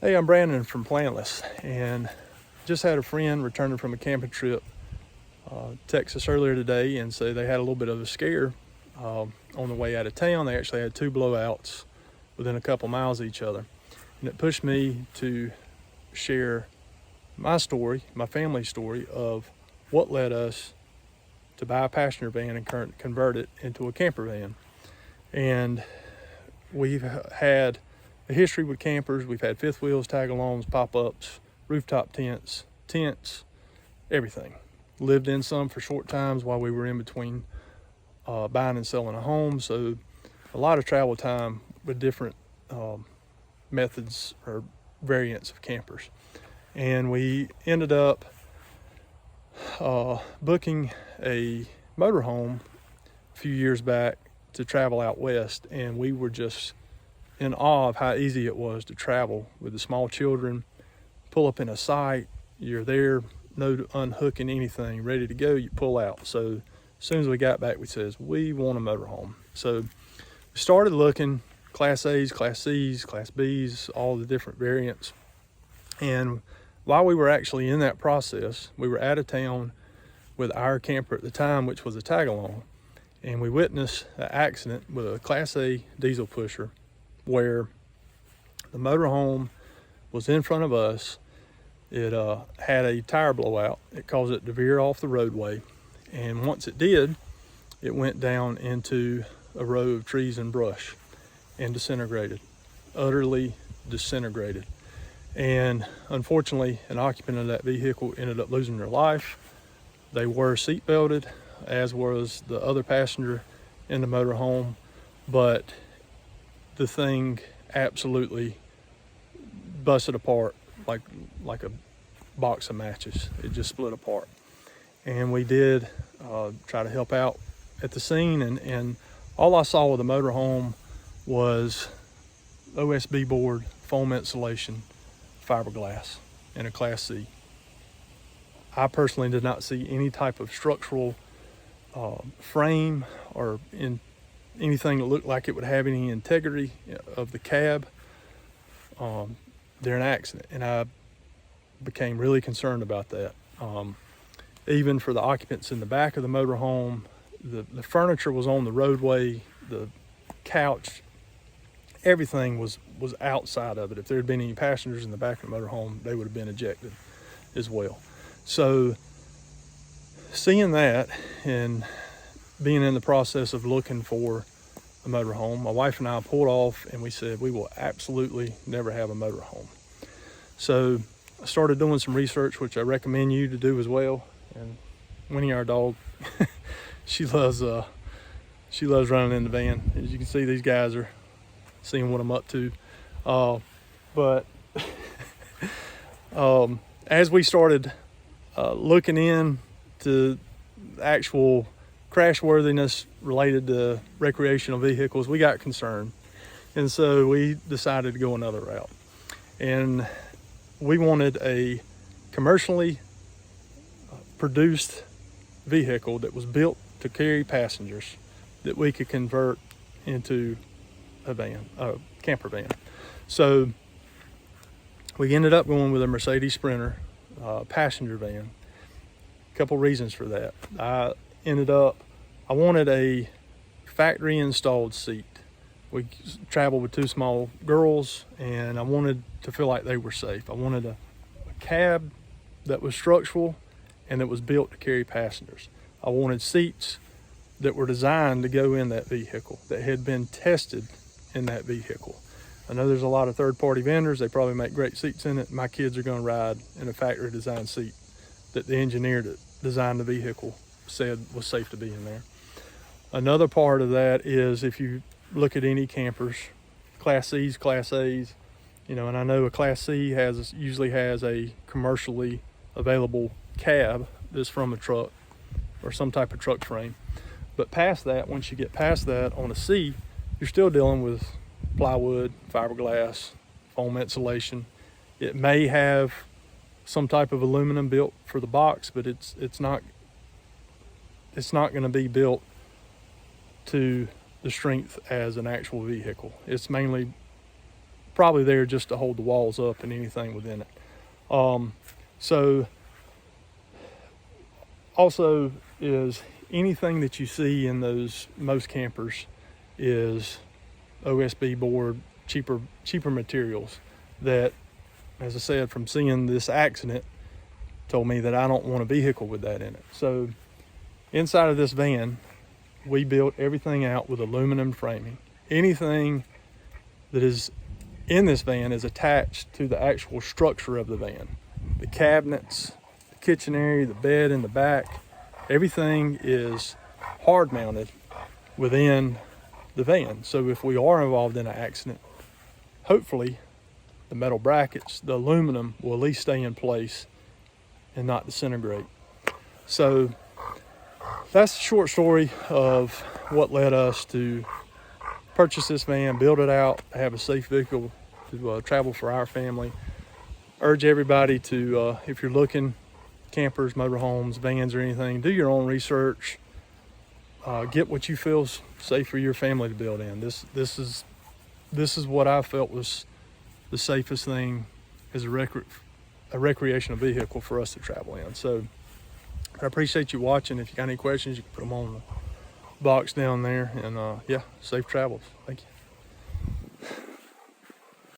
Hey, I'm Brandon from Plantless, and just had a friend returning from a camping trip, text us earlier today and say they had a little bit of a scare on the way out of town. They actually had two blowouts within a couple miles of each other, and it pushed me to share my story, my family story of what led us to buy a passenger van and convert it into a camper van. And we've had a history with campers. We've had fifth wheels, tag-alongs, pop-ups, rooftop tents, everything. Lived in some for short times while we were in between buying and selling a home. So a lot of travel time with different methods or variants of campers. And we ended up booking a motorhome a few years back to travel out west, and we were just in awe of how easy it was to travel with the small children. Pull up in a site, you're there, no unhooking anything, ready to go, you pull out. So as soon as we got back, we says, we want a motorhome. So we started looking, Class A's, Class C's, Class B's, all the different variants. And while we were actually in that process, we were out of town with our camper at the time, which was a tag-along, and we witnessed an accident with a Class A diesel pusher where the motorhome was in front of us. It had a tire blowout. It caused it to veer off the roadway, and once it did, it went down into a row of trees and brush and disintegrated, utterly disintegrated. And unfortunately, an occupant of that vehicle ended up losing their life. They were seat belted, as was the other passenger in the motorhome, but the thing absolutely busted apart like a box of matches. It just split apart. And we did try to help out at the scene, and all I saw with the motorhome was OSB board, foam insulation, fiberglass, and a Class C. I personally did not see any type of structural frame or in anything that looked like it would have any integrity of the cab during an accident, and I became really concerned about that. Even for the occupants in the back of the motorhome, the furniture was on the roadway, the couch, everything was outside of it. If there had been any passengers in the back of the motorhome, they would have been ejected as well. So seeing that and being in the process of looking for a motorhome, my wife and I pulled off and we said we will absolutely never have a motorhome. So I started doing some research, which I recommend you to do as well. And Winnie, our dog, she loves running in the van. As you can see, these guys are seeing what I'm up to. But as we started looking into actual crash worthiness related to recreational vehicles, we got concerned. And so we decided to go another route. And we wanted a commercially produced vehicle that was built to carry passengers that we could convert into a camper van. So we ended up going with a Mercedes Sprinter passenger van. A couple reasons for that. I wanted a factory installed seat. We traveled with two small girls, and I wanted to feel like they were safe. I wanted a cab that was structural and that was built to carry passengers. I wanted seats that were designed to go in that vehicle, that had been tested in that vehicle. I know there's a lot of third-party vendors. They probably make great seats in it. My kids are going to ride in a factory designed seat that the engineer that designed the vehicle said was safe to be in there. Another part of that is if you look at any campers, Class C's, Class A's, and I know a Class C usually has a commercially available cab that's from a truck or some type of truck frame. But past that, once you get past that on a C, you're still dealing with plywood, fiberglass, foam insulation. It may have some type of aluminum built for the box, but it's not going to be built to the strength as an actual vehicle. It's mainly probably there just to hold the walls up and anything within it. So also is anything that you see in those most campers is OSB board, cheaper materials that, as I said, from seeing this accident, told me that I don't want a vehicle with that in it. So inside of this van, we built everything out with aluminum framing. Anything that is in this van is attached to the actual structure of the van. The cabinets, the kitchen area, the bed in the back, everything is hard mounted within the van. So if we are involved in an accident, hopefully the metal brackets, the aluminum will at least stay in place and not disintegrate. So that's the short story of what led us to purchase this van, build it out, have a safe vehicle to travel for our family. Urge everybody to, if you're looking, campers, motorhomes, vans, or anything, do your own research. Get what you feel is safe for your family to build in. This is what I felt was the safest thing as a recreational vehicle for us to travel in. So I appreciate you watching. If you got any questions, you can put them on the box down there. And yeah, safe travels. Thank you.